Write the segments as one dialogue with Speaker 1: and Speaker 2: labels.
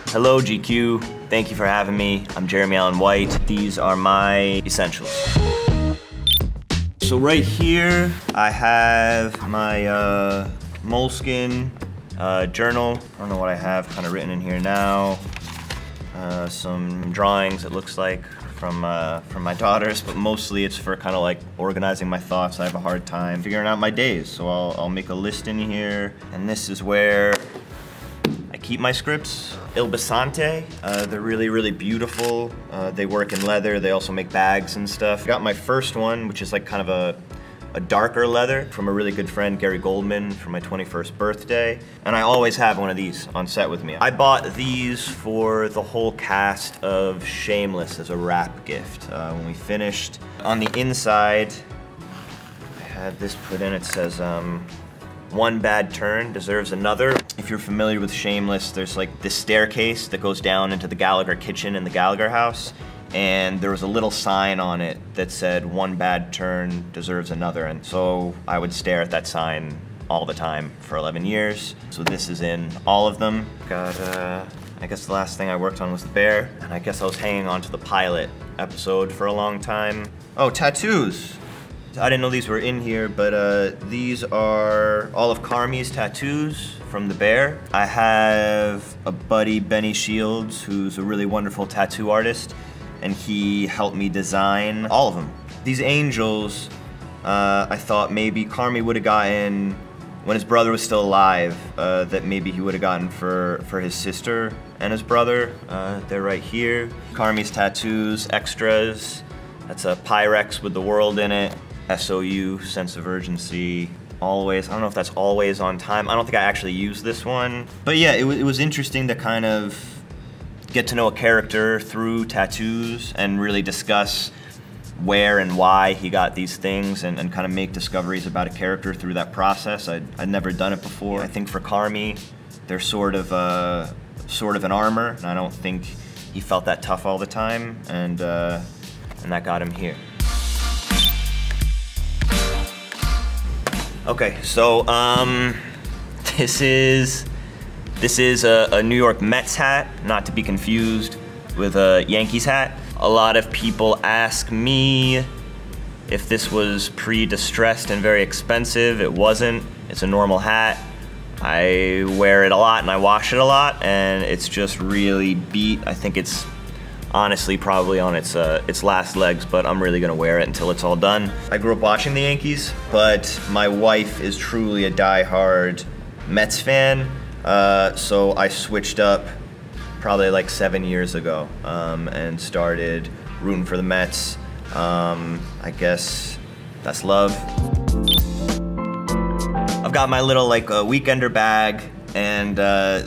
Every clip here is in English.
Speaker 1: Hello GQ, thank you for having me. I'm Jeremy Allen White. These are my essentials. So right here, I have my moleskin journal. I don't know what I have kind of written in here now. Some drawings, it looks like, from my daughters, but mostly it's for kind of like organizing my thoughts. I have a hard time figuring out my days, so I'll make a list in here. And this is where I keep my scripts. Il Basante, they're really, really beautiful. They work in leather. They also make bags and stuff. I got my first one, which is like kind of a darker leather from a really good friend, Gary Goldman, for my 21st birthday. And I always have one of these on set with me. I bought these for the whole cast of Shameless as a wrap gift. When we finished, on the inside, I had this put in. It says, one bad turn deserves another. If you're familiar with Shameless, there's like this staircase that goes down into the Gallagher kitchen in the Gallagher house. And there was a little sign on it that said, one bad turn deserves another. And so I would stare at that sign all the time for 11 years. So this is in all of them. Got, I guess the last thing I worked on was the bear. And I guess I was hanging on to the pilot episode for a long time. Oh, tattoos. I didn't know these were in here, but these are all of Carmi's tattoos from the bear. I have a buddy, Benny Shields, who's a really wonderful tattoo artist, and he helped me design all of them. These angels, I thought maybe Carmi would have gotten, when his brother was still alive, that maybe he would have gotten for his sister and his brother. They're right here. Carmi's tattoos, extras. That's a Pyrex with the world in it. SOU, sense of urgency. Always, I don't know if that's always on time. I don't think I actually used this one. But yeah, it was interesting to kind of get to know a character through tattoos and really discuss where and why he got these things and kind of make discoveries about a character through that process. I'd never done it before. I think for Carmi, they're sort of an armor, and I don't think he felt that tough all the time, and that got him here. Okay, so this is a New York Mets hat, not to be confused with a Yankees hat. A lot of people ask me if this was pre-distressed and very expensive. It wasn't. It's a normal hat. I wear it a lot and I wash it a lot, and it's just really beat. I think it's honestly probably on its last legs, but I'm really gonna wear it until it's all done. I grew up watching the Yankees, but my wife is truly a die-hard Mets fan. So I switched up probably like 7 years ago and started rooting for the Mets. I guess that's love. I've got my little like weekender bag, and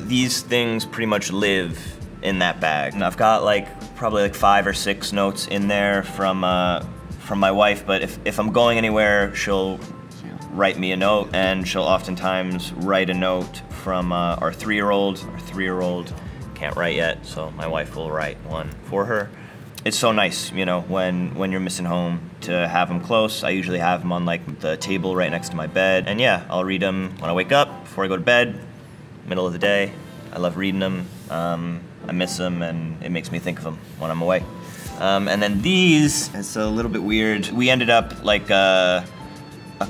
Speaker 1: these things pretty much live in that bag. And I've got like probably like 5 or 6 notes in there from my wife, but if I'm going anywhere, she'll write me a note, and she'll oftentimes write a note from our 3-year-old. Our 3-year-old can't write yet, so my wife will write one for her. It's so nice, you know, when you're missing home to have them close. I usually have them on like the table right next to my bed, and yeah, I'll read them when I wake up, before I go to bed, middle of the day. I love reading them. I miss them, and it makes me think of them when I'm away. And then these, it's a little bit weird. We ended up like a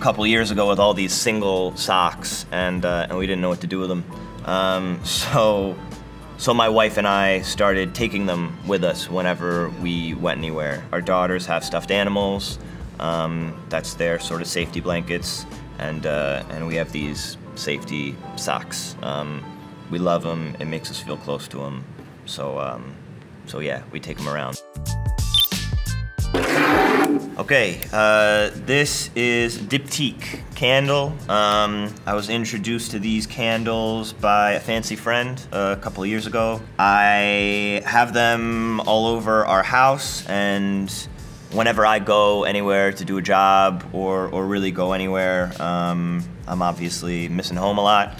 Speaker 1: couple years ago with all these single socks, and we didn't know what to do with them. So my wife and I started taking them with us whenever we went anywhere. Our daughters have stuffed animals. That's their sort of safety blankets, and we have these safety socks. We love them. It makes us feel close to them. So yeah, we take them around. Okay, this is Diptyque candle. I was introduced to these candles by a fancy friend a couple of years ago. I have them all over our house, and whenever I go anywhere to do a job or really go anywhere, I'm obviously missing home a lot.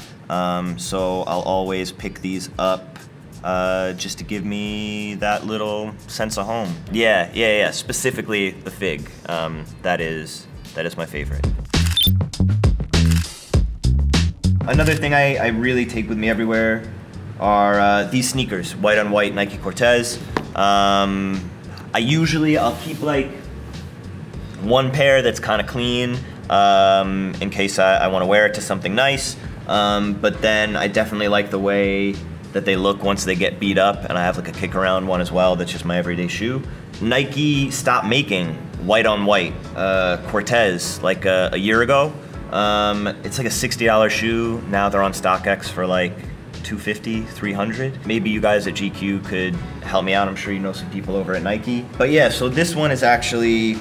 Speaker 1: So I'll always pick these up just to give me that little sense of home. Yeah, specifically the fig. That is my favorite. Another thing I really take with me everywhere are these sneakers, white on white Nike Cortez. I'll keep like one pair that's kind of clean in case I want to wear it to something nice. But then I definitely like the way that they look once they get beat up, and I have like a kick around one as well that's just my everyday shoe. Nike stopped making white on white Cortez like a year ago. It's like a $60 shoe. Now they're on StockX for like $250, $300. Maybe you guys at GQ could help me out. I'm sure you know some people over at Nike. But yeah, so this one is actually,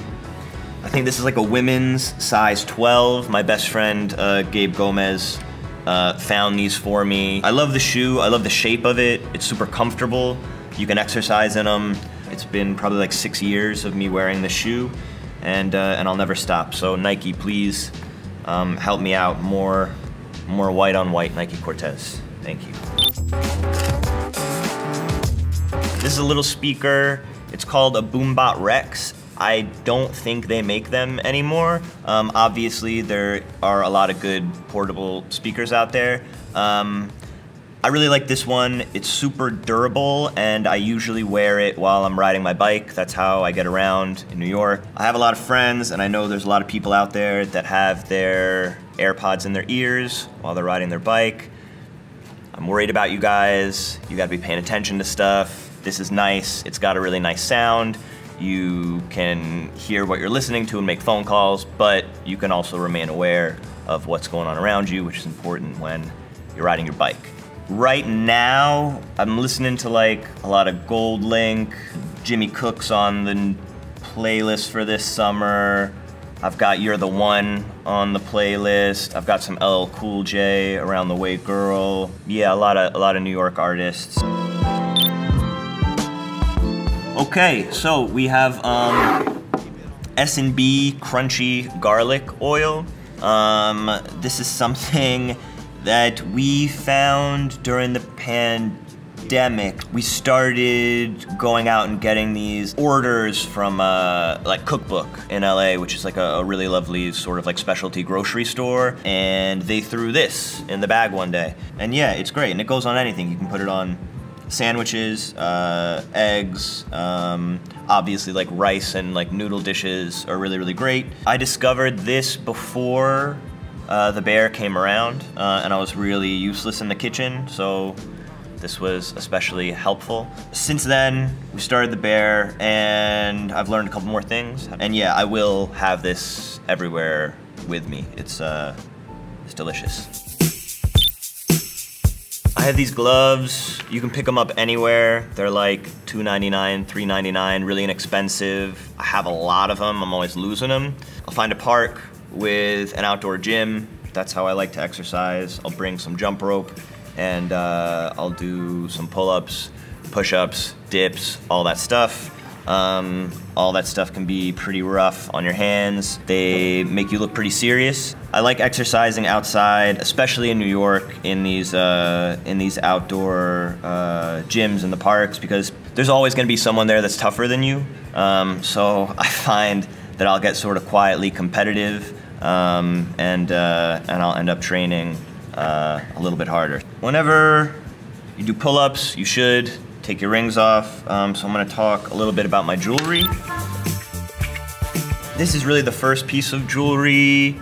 Speaker 1: I think this is like a women's size 12. My best friend, Gabe Gomez, found these for me. I love the shoe, I love the shape of it. It's super comfortable. You can exercise in them. It's been probably like 6 years of me wearing the shoe, and I'll never stop. So Nike, please help me out. More white on white Nike Cortez. Thank you. This is a little speaker. It's called a Boombot Rex. I don't think they make them anymore. Obviously, there are a lot of good portable speakers out there. I really like this one. It's super durable, and I usually wear it while I'm riding my bike. That's how I get around in New York. I have a lot of friends, and I know there's a lot of people out there that have their AirPods in their ears while they're riding their bike. I'm worried about you guys. You gotta be paying attention to stuff. This is nice. It's got a really nice sound. You can hear what you're listening to and make phone calls, but you can also remain aware of what's going on around you, which is important when you're riding your bike. Right now, I'm listening to like a lot of Gold Link, Jimmy Cook's on the playlist for this summer. I've got You're the One on the playlist. I've got some LL Cool J, Around the Way Girl. Yeah, a lot of New York artists. Okay, so we have S&B Crunchy Garlic Oil. This is something that we found during the pandemic. We started going out and getting these orders from like Cookbook in LA, which is like a really lovely sort of like specialty grocery store, and they threw this in the bag one day. And yeah, it's great, and it goes on anything. You can put it on sandwiches, eggs, obviously like rice and like noodle dishes are really, really great. I discovered this before the bear came around, and I was really useless in the kitchen, so this was especially helpful. Since then, we started the bear, and I've learned a couple more things. And yeah, I will have this everywhere with me. It's delicious. I have these gloves. You can pick them up anywhere. They're like $2.99, $3.99, really inexpensive. I have a lot of them. I'm always losing them. I'll find a park with an outdoor gym. That's how I like to exercise. I'll bring some jump rope, and I'll do some pull-ups, push-ups, dips, all that stuff. All that stuff can be pretty rough on your hands. They make you look pretty serious. I like exercising outside, especially in New York, in these outdoor gyms in the parks, because there's always gonna be someone there that's tougher than you. So I find that I'll get sort of quietly competitive, and I'll end up training a little bit harder. Whenever you do pull-ups, you should take your rings off. So I'm gonna talk a little bit about my jewelry. This is really the first piece of jewelry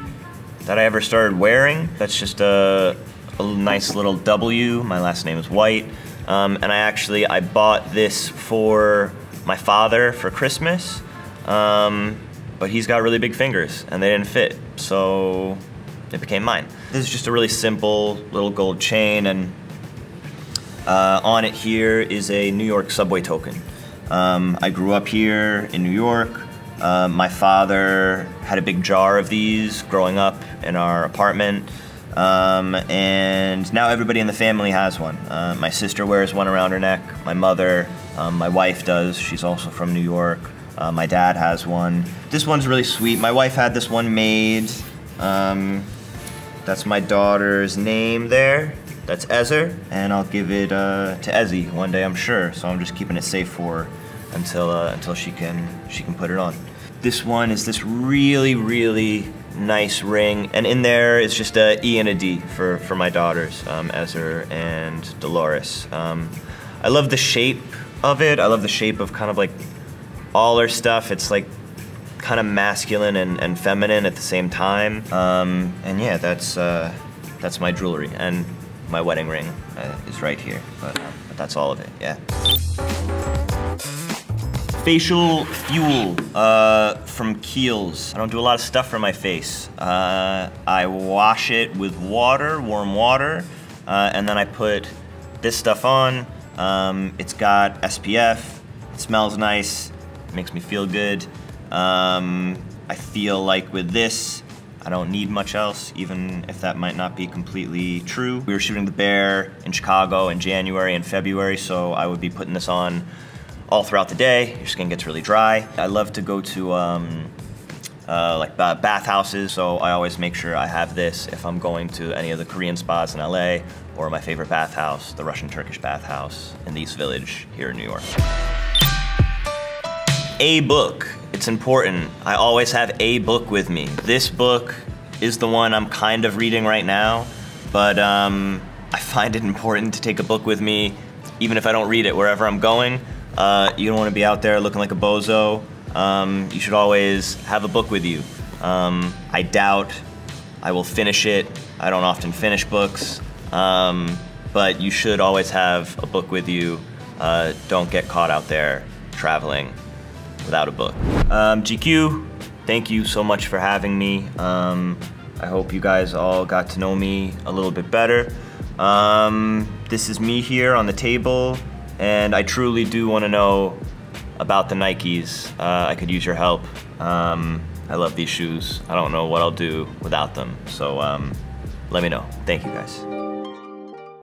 Speaker 1: that I ever started wearing. That's just a nice little W. My last name is White. And I bought this for my father for Christmas. But he's got really big fingers and they didn't fit, so it became mine. This is just a really simple little gold chain, and on it here is a New York subway token. I grew up here in New York. My father had a big jar of these growing up in our apartment, and now everybody in the family has one. My sister wears one around her neck, my mother, my wife does, she's also from New York. My dad has one. This one's really sweet. My wife had this one made. That's my daughter's name there. That's Ezer, and I'll give it to Ezzy one day, I'm sure. So I'm just keeping it safe for her until she can put it on. This one is this really, really nice ring. And in there is just a E and a D for my daughters, Ezra and Dolores. I love the shape of it. I love the shape of kind of like all her stuff. It's like kind of masculine and feminine at the same time. And yeah, that's my jewelry, and my wedding ring is right here, but that's all of it, yeah. Facial fuel from Kiehl's. I don't do a lot of stuff for my face. I wash it with water, warm water, and then I put this stuff on. It's got SPF, it smells nice, it makes me feel good. I feel like with this, I don't need much else, even if that might not be completely true. We were shooting The Bear in Chicago in January and February, so I would be putting this on all throughout the day. Your skin gets really dry. I love to go to like bathhouses, so I always make sure I have this if I'm going to any of the Korean spas in LA, or my favorite bathhouse, the Russian-Turkish bathhouse in the East Village here in New York. A book. It's important. I always have a book with me. This book is the one I'm kind of reading right now, but I find it important to take a book with me, even if I don't read it wherever I'm going. You don't want to be out there looking like a bozo. You should always have a book with you. I doubt I will finish it. I don't often finish books, but you should always have a book with you. Don't get caught out there traveling without a book. GQ, thank you so much for having me. I hope you guys all got to know me a little bit better. This is me here on the table, and I truly do want to know about the Nikes. I could use your help. I love these shoes. I don't know what I'll do without them, so let me know. Thank you guys.